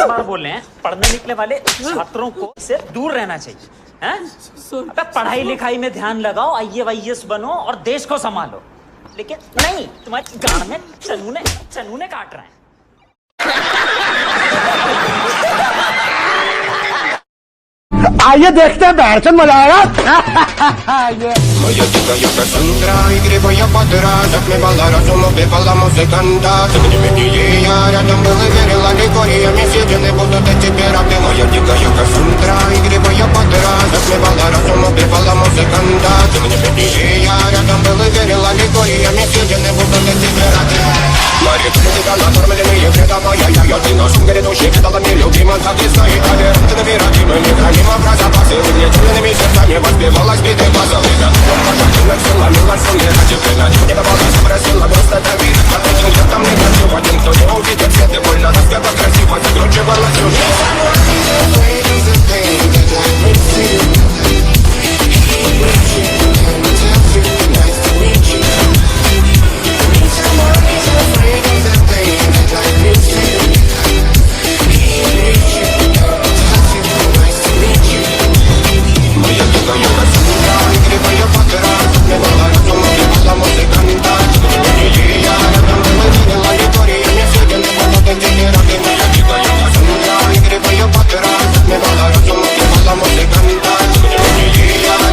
बार बार बोल रहे हैं, पढ़ने निकले वाले छात्रों को से दूर रहना चाहिए, हैं? अबे पढ़ाई लिखाई में ध्यान लगाओ, IAS बनो और देश को संभालो। लेकिन नहीं, तुम्हारी गांड में चनूने काट रहे हैं। आइए देखते हैं बैरचंद मजा आएगा। Moja tyka jaka Sandra I grywaja padra Tak me bala razum убивала музыканта Так не менее я рядом был и верила Григория мне сидели будут эти пираты Моя tyka jaka Sandra I grywaja padra Так me bala razum убивала музыканта Так не менее я рядом был и верила Григория мне сидели будут эти пираты Мои критика накормленные предавая Я ты нашим грядущий предала мне любима Так и стоит толерантными родимыми Храним про запасы Угнетенными сердцами Воспевалась биты базовых